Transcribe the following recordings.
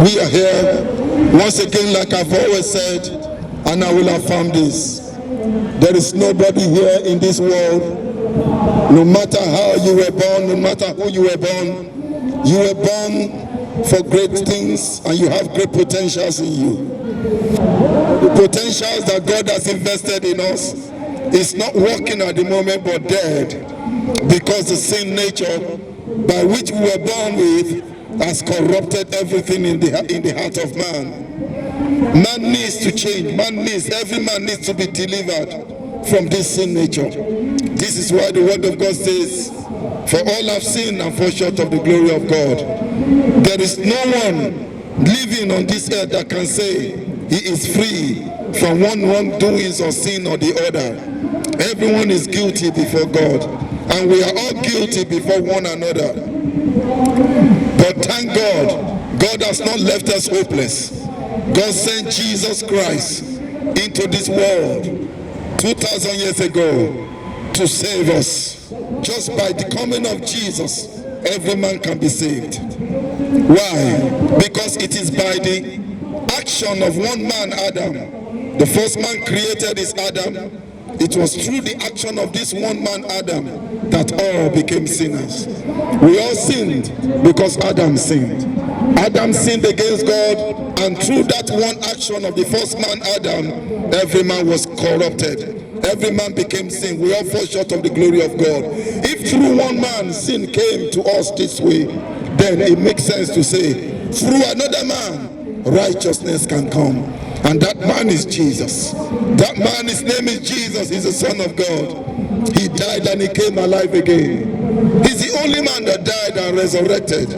We are here once again, like I've always said, and I will affirm this. There is nobody here in this world, no matter how you were born, no matter who you were born for great things, and you have great potentials in you. The potentials that God has invested in us is not working at the moment but dead, because the sin nature by which we were born with has corrupted everything in the heart of man. Man needs to change. Every man needs to be delivered from this sin nature. This is why the word of God says, for all have sinned and fall short of the glory of God. There is no one living on this earth that can say he is free from one wrongdoings or sin or the other. Everyone is guilty before God, and we are all guilty before one another. But thank God, God has not left us hopeless. God sent Jesus Christ into this world 2,000 years ago to save us. Just by the coming of Jesus, every man can be saved. Why? Because it is by the action of one man, Adam. The first man created is Adam. It was through the action of this one man, Adam, that all became sinners. We all sinned because Adam sinned. Adam sinned against God, and through that one action of the first man, Adam, every man was corrupted. Every man became sin. We all fall short of the glory of God. If through one man sin came to us this way, then it makes sense to say, through another man, righteousness can come. And that man is Jesus. That man, his name is Jesus. He's the Son of God. He died and he came alive again. He's the only man that died and resurrected.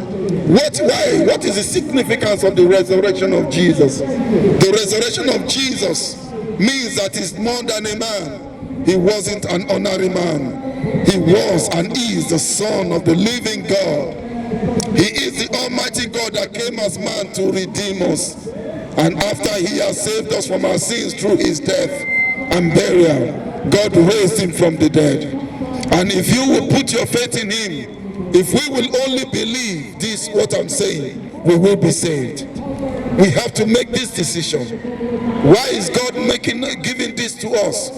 Why? What is the significance of the resurrection of Jesus? The resurrection of Jesus means that he's more than a man. He wasn't an ordinary man. He was and is the Son of the living God. He is the Almighty God that came as man to redeem us. And after he has saved us from our sins through his death and burial, God raised him from the dead. And if you will put your faith in him, if we will only believe this, what I'm saying, we will be saved. We have to make this decision. Why is God giving this to us?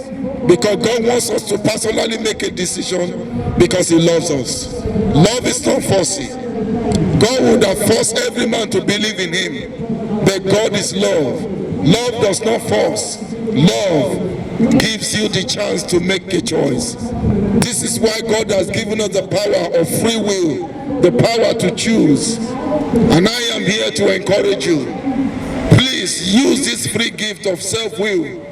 Because God wants us to personally make a decision, because he loves us. Love is not forcing. God would have forced every man to believe in him. But God is love. Love does not force. Love gives you the chance to make a choice. This is why God has given us the power of free will, the power to choose. And I am here to encourage you. Please use this free gift of self-will.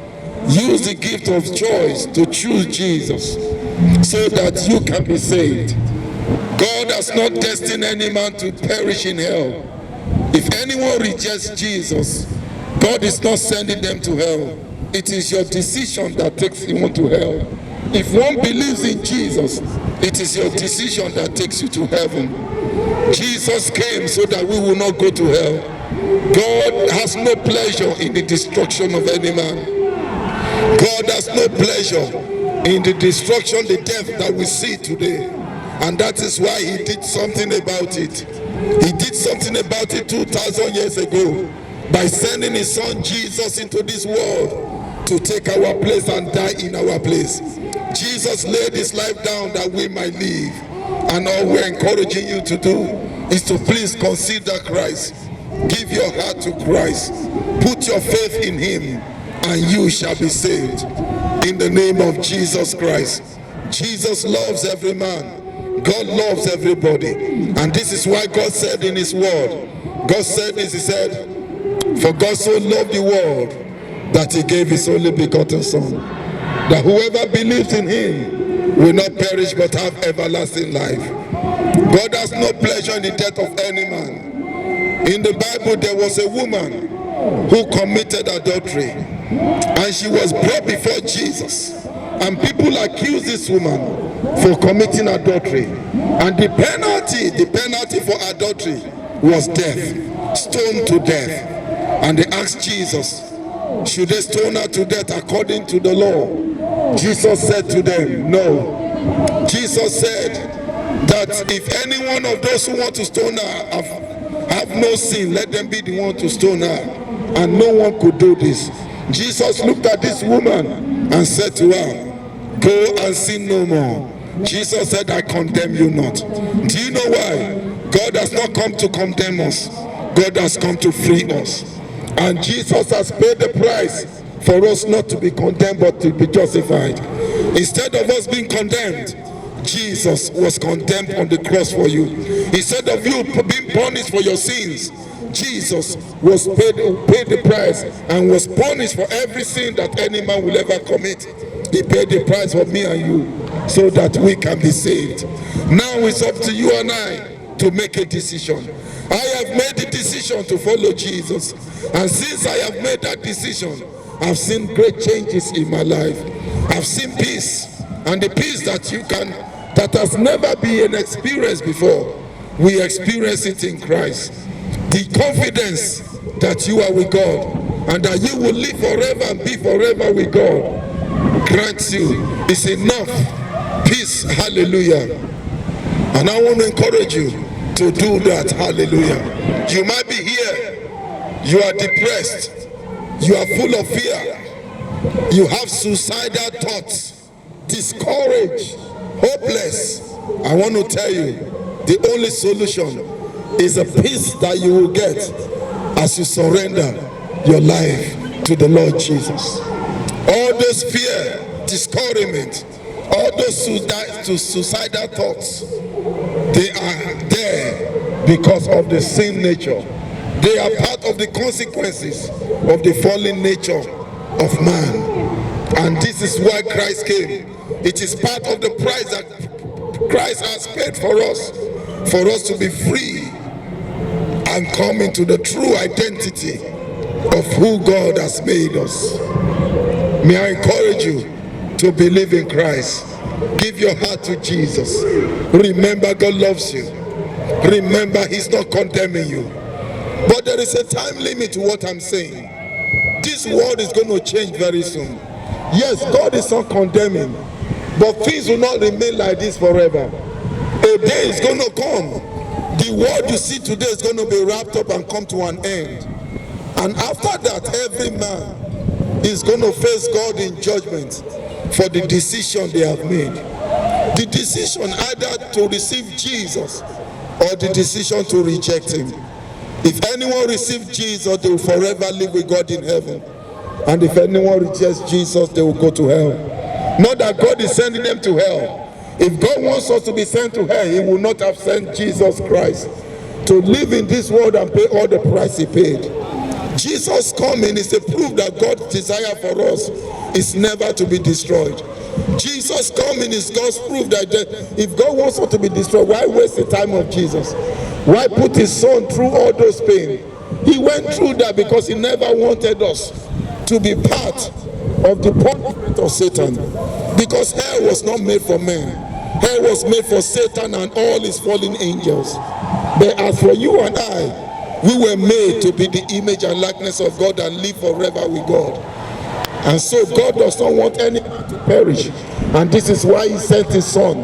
Use the gift of choice to choose Jesus so that you can be saved. God has not destined any man to perish in hell. If anyone rejects Jesus, God is not sending them to hell. It is your decision that takes you to hell. If one believes in Jesus, it is your decision that takes you to heaven. Jesus came so that we will not go to hell. God has no pleasure in the destruction of any man. God has no pleasure in the destruction, the death that we see today. And that is why he did something about it. He did something about it 2,000 years ago by sending his son Jesus into this world to take our place and die in our place. Jesus laid his life down that we might live. And all we're encouraging you to do is to please consider Christ. Give your heart to Christ. Put your faith in him and you shall be saved. In the name of Jesus Christ. Jesus loves every man. God loves everybody. And this is why God said in his word, God said this, he said, for God so loved the world that he gave his only begotten son, that whoever believes in him will not perish but have everlasting life. God has no pleasure in the death of any man. In the Bible there was a woman who committed adultery, and she was brought before Jesus, and people accused this woman for committing adultery, and the penalty for adultery was death, stoned to death. And they asked Jesus, should they stone her to death according to the law? Jesus said to them, no. Jesus said that if any one of those who want to stone her have no sin, let them be the one to stone her. And no one could do this. Jesus looked at this woman and said to her, go and sin no more. Jesus said, I condemn you not. Do you know why? God has not come to condemn us. God has come to free us. And Jesus has paid the price for us not to be condemned but to be justified. Instead of us being condemned, Jesus was condemned on the cross for you. Instead of you being punished for your sins, Jesus was paid the price and was punished for every sin that any man will ever commit. He paid the price for me and you so that we can be saved. Now it's up to you and I to make a decision. I have made the decision to follow Jesus, and since I have made that decision, I've seen great changes in my life. I've seen peace, and the peace that has never been an experience before, we experience it in Christ. The confidence that you are with God and that you will live forever and be forever with God grants you is enough peace. Hallelujah. And I want to encourage you to do that. Hallelujah. You might be here, you are depressed, you are full of fear, you have suicidal thoughts, discouraged, hopeless. I want to tell you, the only solution is a peace that you will get as you surrender your life to the Lord Jesus. All those fear, discouragement, all those suicidal thoughts, they are there because of the sin nature. They are part of the consequences of the fallen nature of man. And this is why Christ came. It is part of the price that Christ has paid for us to be free and come into the true identity of who God has made us. May I encourage you to believe in Christ. Give your heart to Jesus. Remember, God loves you. Remember, He's not condemning you. But there is a time limit to what I'm saying. This world is going to change very soon. Yes, God is not condemning, but things will not remain like this forever. A day is going to come. The world you see today is going to be wrapped up and come to an end. And after that, every man is going to face God in judgment for the decision they have made. The decision either to receive Jesus or the decision to reject Him. If anyone receives Jesus, they will forever live with God in heaven. And if anyone rejects Jesus, they will go to hell. Not that God is sending them to hell. If God wants us to be sent to hell, He will not have sent Jesus Christ to live in this world and pay all the price He paid. Jesus coming is a proof that God's desire for us is never to be destroyed. Jesus coming is God's proof that if God wants us to be destroyed, why waste the time of Jesus? Why put His Son through all those pain? He went through that because He never wanted us to be part of the punishment of Satan. Because hell was not made for men. Hell was made for Satan and all his fallen angels. But as for you and I, we were made to be the image and likeness of God and live forever with God. And so God does not want anyone to perish. And this is why He sent His Son.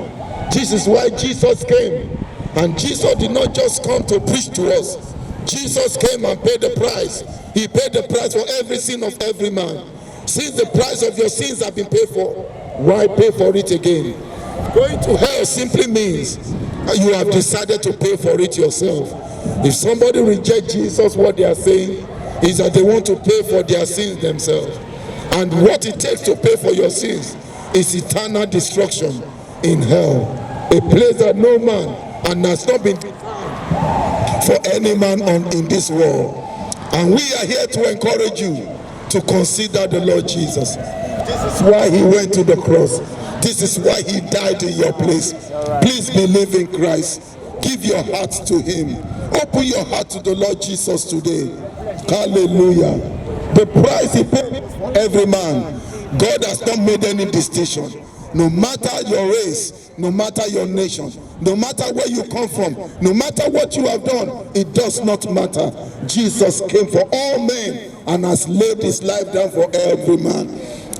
This is why Jesus came. And Jesus did not just come to preach to us. Jesus came and paid the price. He paid the price for every sin of every man. Since the price of your sins have been paid for, why pay for it again? Going to hell simply means you have decided to pay for it yourself. If somebody rejects Jesus, what they are saying is that they want to pay for their sins themselves. And what it takes to pay for your sins is eternal destruction in hell. A place that no man and has not been for any man in this world. And we are here to encourage you to consider the Lord Jesus. This is why He went to the cross. This is why He died in your place. Please believe in Christ. Give your heart to Him. Open your heart to the Lord Jesus today. Hallelujah. The price He paid for every man. God has not made any distinction. No matter your race, no matter your nation, no matter where you come from, no matter what you have done, it does not matter. Jesus came for all men and has laid His life down for every man.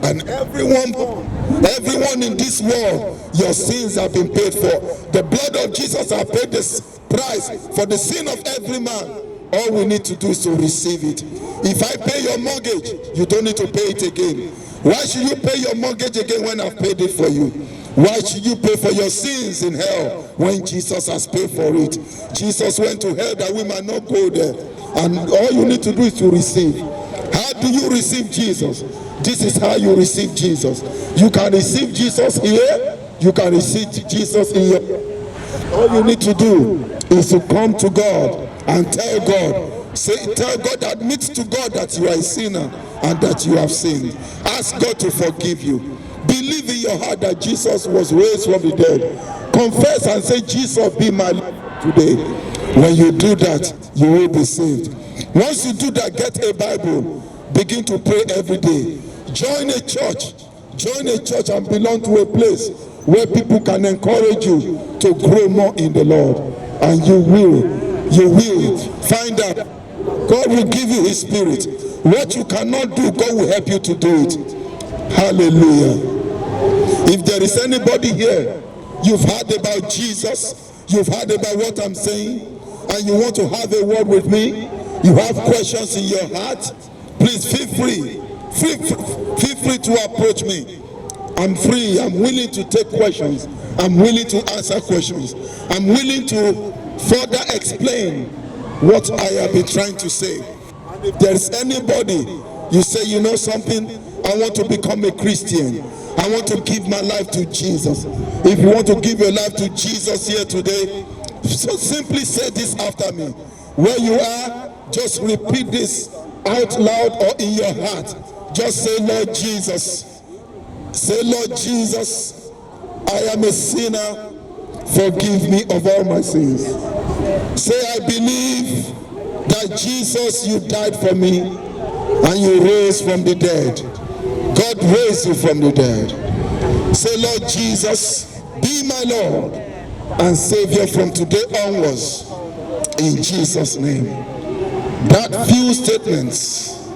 And everyone born Everyone in this world, your sins have been paid for. The blood of Jesus has paid the price for the sin of every man. All we need to do is to receive it. If I pay your mortgage, you don't need to pay it again. Why should you pay your mortgage again when I've paid it for you? Why should you pay for your sins in hell when Jesus has paid for it? Jesus went to hell that we might not go there. And all you need to do is to receive. How do you receive Jesus? This is how you receive Jesus. You can receive Jesus here. You can receive Jesus in your... All you need to do is to come to God and tell God. Tell God, admit to God that you are a sinner and that you have sinned. Ask God to forgive you. Believe in your heart that Jesus was raised from the dead. Confess and say, Jesus, be my life today. When you do that, you will be saved. Once you do that, get a Bible. Begin to pray every day. Join a church. Join a church and belong to a place where people can encourage you to grow more in the Lord. And you will find out God will give you his spirit. What you cannot do, God will help you to do it. Hallelujah. If there is anybody here, you've heard about Jesus, you've heard about what I'm saying, and you want to have a word with me, you have questions in your heart, please feel free to approach me. I'm free. I'm willing to take questions. I'm willing to answer questions. I'm willing to further explain what I have been trying to say. And if there's anybody, you say, you know something, I want to become a Christian. I want to give my life to Jesus. If you want to give your life to Jesus here today, so simply say this after me. Where you are, just repeat this out loud or in your heart. Just say, Lord Jesus. Say, Lord Jesus, I am a sinner. Forgive me of all my sins. Say, I believe that Jesus, you died for me and you rose from the dead. God raised you from the dead. Say, Lord Jesus, be my Lord and Savior from today onwards. In Jesus' name. That few statements,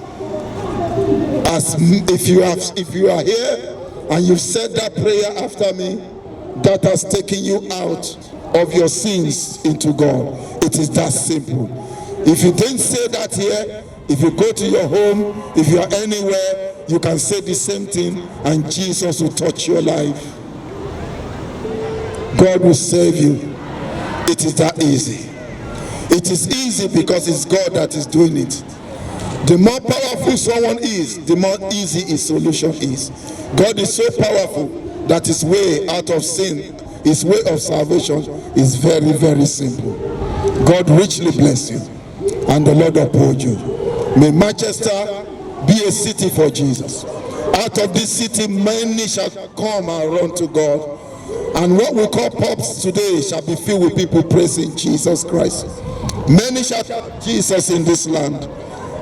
as if you are here and you've said that prayer after me, that has taken you out of your sins into God. It is that simple. If you didn't say that here, if you go to your home, if you are anywhere, you can say the same thing and Jesus will touch your life. God will save you. It is that easy. It is easy because it's God that is doing it. The more powerful someone is, the more easy his solution is. God is so powerful that his way out of sin, his way of salvation is very, very simple. God richly bless you and the Lord uphold you. May Manchester be a city for Jesus. Out of this city, many shall come and run to God. And what we call pubs today shall be filled with people praising Jesus Christ. Many shall have Jesus in this land.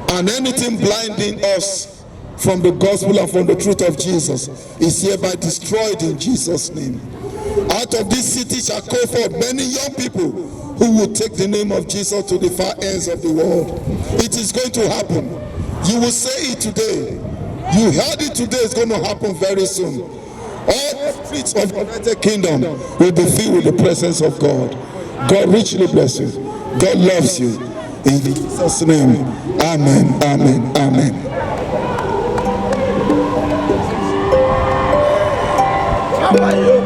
And anything blinding us from the gospel and from the truth of Jesus is hereby destroyed in Jesus' name. Out of this city shall go forth many young people who will take the name of Jesus to the far ends of the world. It is going to happen. You will say it today. You heard it today. It's going to happen very soon. All the streets of the United Kingdom will be filled with the presence of God. God richly bless you. God loves you. In Jesus' name, amen, amen, amen.